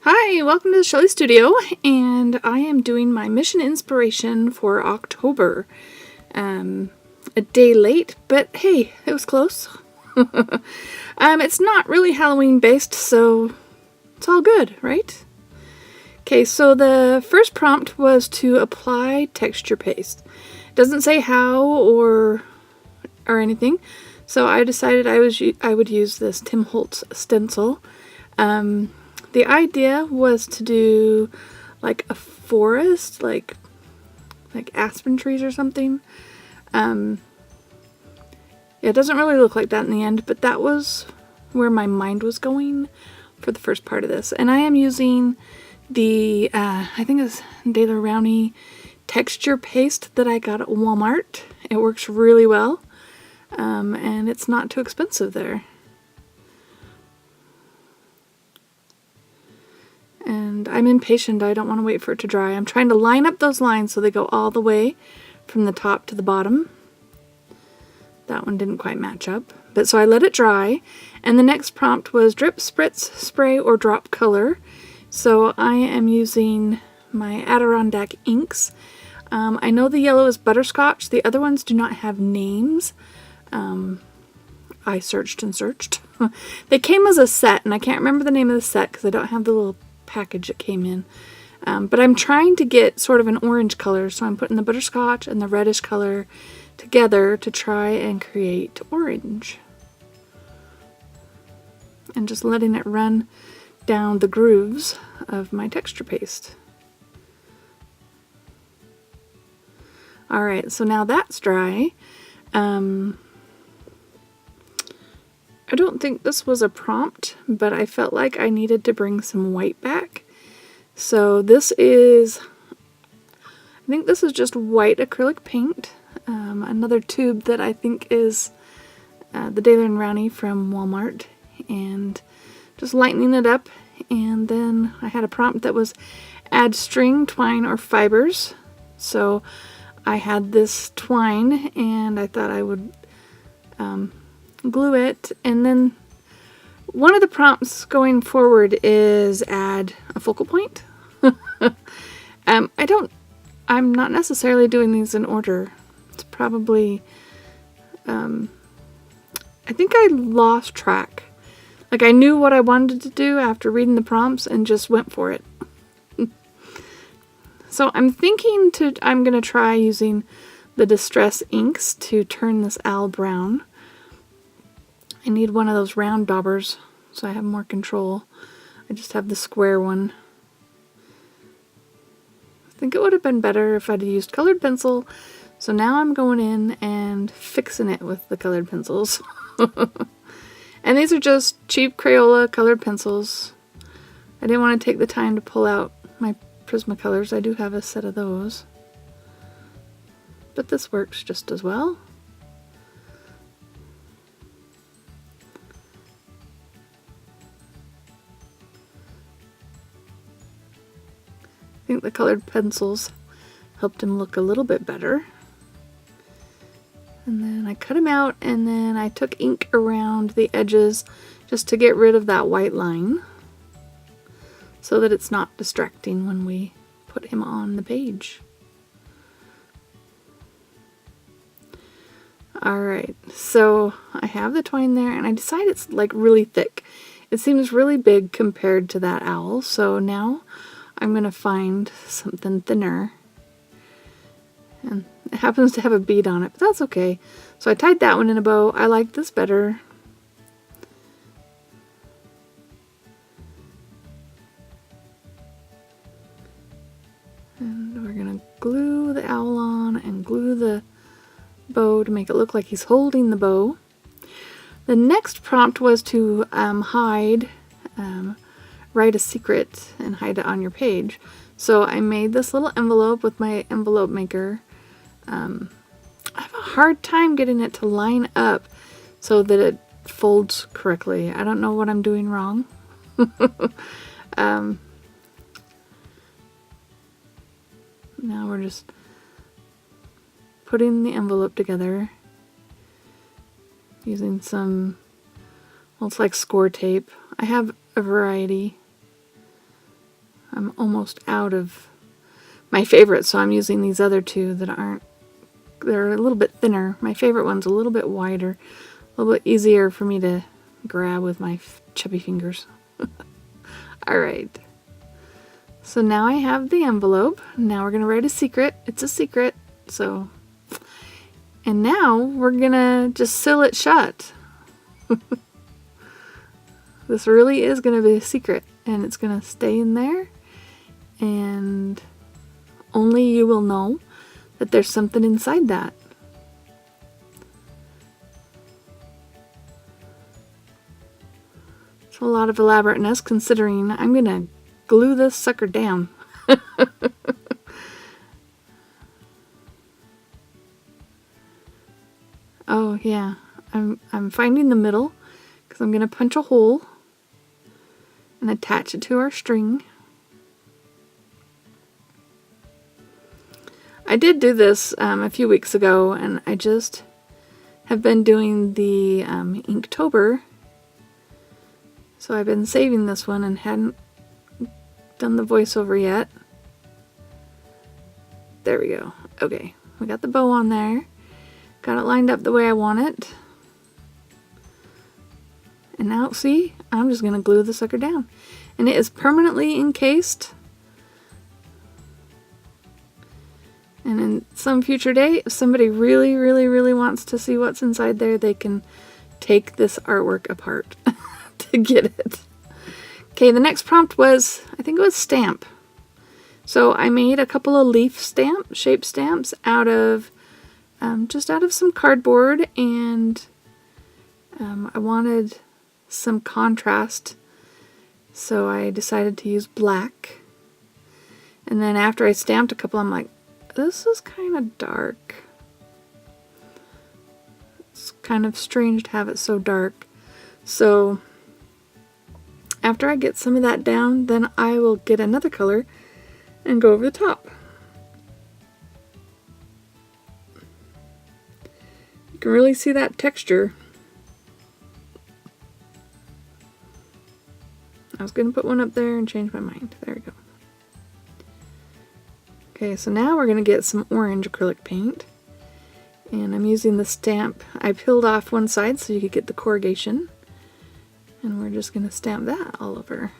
Hi, welcome to the Shelley Studio, and I am doing my mission inspiration for October. A day late, but hey, it was close. It's not really Halloween based, so it's all good, right? Okay, so the first prompt was to apply texture paste. It doesn't say how or anything, so I decided I would use this Tim Holtz stencil. The idea was to do like a forest, like aspen trees or something. It doesn't really look like that in the end, but that was where my mind was going for the first part of this. And I am using the, I think it's Daler Rowney texture paste that I got at Walmart. It works really well, and it's not too expensive there. And I'm impatient. I don't want to wait for it to dry. I'm trying to line up those lines so they go all the way from the top to the bottom. That one didn't quite match up. But so I let it dry. And the next prompt was drip, spritz, spray, or drop color. So I am using my Adirondack inks. I know the yellow is butterscotch. The other ones do not have names. I searched and searched. They came as a set, and I can't remember the name of the set because I don't have the little package that came in. But I'm trying to get sort of an orange color, so I'm putting the butterscotch and the reddish color together to try and create orange. And just letting it run down the grooves of my texture paste. Alright, so now that's dry. I don't think this was a prompt, but I felt like I needed to bring some white back. So this is, I think this is just white acrylic paint. Another tube that I think is the Daler and Rowney from Walmart. And just lightening it up. And then I had a prompt that was add string, twine, or fibres. So I had this twine and I thought I would glue it, and then one of the prompts going forward is add a focal point. I'm not necessarily doing these in order. It's probably, I think I lost track. Like I knew what I wanted to do after reading the prompts and just went for it. So I'm going to try using the Distress inks to turn this owl brown. I need one of those round daubers so I have more control. I just have the square one. I think it would have been better if I'd used colored pencil. So now I'm going in and fixing it with the colored pencils. And these are just cheap Crayola colored pencils. I didn't want to take the time to pull out my Prismacolors. I do have a set of those. But this works just as well. I think the colored pencils helped him look a little bit better. And then I cut him out, and then I took ink around the edges just to get rid of that white line so that it's not distracting when we put him on the page. Alright, so I have the twine there, and I decide it's like really thick. It seems really big compared to that owl, so now I'm going to find something thinner. And it happens to have a bead on it, but that's okay. So I tied that one in a bow. I like this better. And we're going to glue the owl on and glue the bow to make it look like he's holding the bow. The next prompt was to write a secret and hide it on your page. So I made this little envelope with my envelope maker. I have a hard time getting it to line up so that it folds correctly. I don't know what I'm doing wrong. Now we're just putting the envelope together using some, well, it's like score tape. I have a variety. I'm almost out of my favorites, so I'm using these other two that aren't, they're a little bit thinner. My favorite one's a little bit wider, a little bit easier for me to grab with my chubby fingers. Alright, so now I have the envelope. Now we're going to write a secret. It's a secret, so, and now we're going to just seal it shut. This really is going to be a secret, and it's going to stay in there, and only you will know that there's something inside that. It's a lot of elaborateness considering I'm going to glue this sucker down. Oh yeah, I'm finding the middle because I'm going to punch a hole and attach it to our string. I did do this a few weeks ago, and I just have been doing the Inktober. So I've been saving this one and hadn't done the voiceover yet. There we go. Okay, we got the bow on there. Got it lined up the way I want it. And now, see, I'm just going to glue the sucker down. And it is permanently encased. And in some future day, if somebody really, really, really wants to see what's inside there, they can take this artwork apart to get it. Okay, the next prompt was, I think it was stamp. So I made a couple of leaf shape stamps out of, just out of some cardboard, and I wanted some contrast, so I decided to use black. And then after I stamped a couple, I'm like, this is kind of dark. It's kind of strange to have it so dark. So after I get some of that down, then I will get another color and go over the top. You can really see that texture. I was going to put one up there and change my mind. There we go. Okay, so now we're going to get some orange acrylic paint. And I'm using the stamp. I peeled off one side so you could get the corrugation. And we're just going to stamp that all over.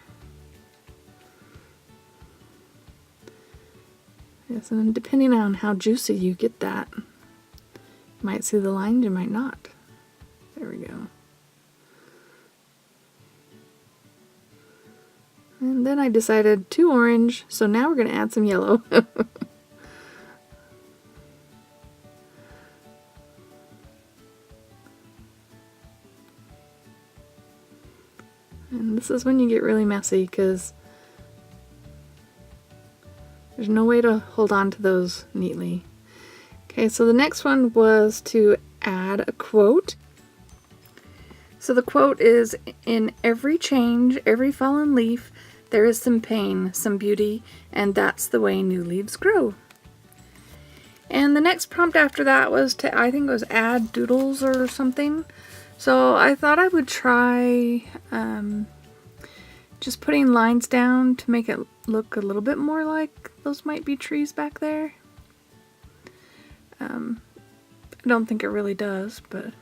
Yes, and depending on how juicy you get that, you might see the lines, you might not. There we go. And then I decided too orange, so now we're going to add some yellow. And this is when you get really messy, because there's no way to hold on to those neatly. Okay, so the next one was to add a quote. So the quote is, "In every change, every fallen leaf, there is some pain, some beauty, and that's the way new leaves grow." And the next prompt after that was to, I think it was add doodles or something. So I thought I would try just putting lines down to make it look a little bit more like those might be trees back there. I don't think it really does, but...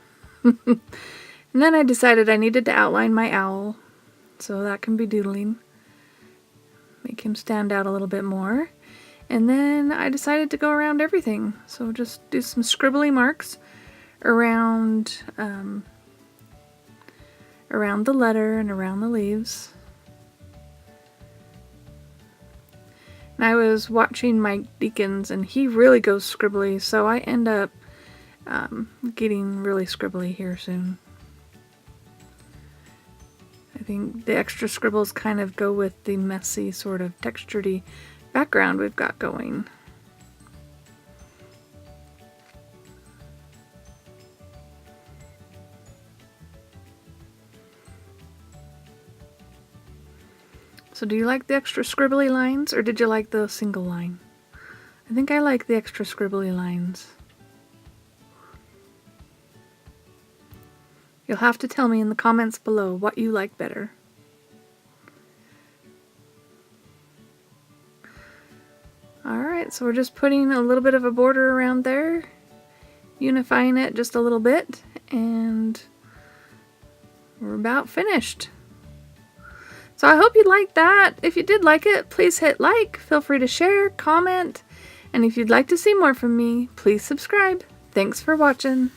And then I decided I needed to outline my owl, so that can be doodling. Make him stand out a little bit more. And then I decided to go around everything. So just do some scribbly marks around, around the letter and around the leaves. And I was watching Mike Deacons, and he really goes scribbly, so I end up getting really scribbly here soon. I think the extra scribbles kind of go with the messy, sort of textured-y background we've got going. So do you like the extra scribbly lines, or did you like the single line? I think I like the extra scribbly lines. You'll have to tell me in the comments below what you like better. Alright, so we're just putting a little bit of a border around there, unifying it just a little bit, and we're about finished. So I hope you liked that. If you did like it, please hit like, feel free to share, comment, and if you'd like to see more from me, please subscribe. Thanks for watching.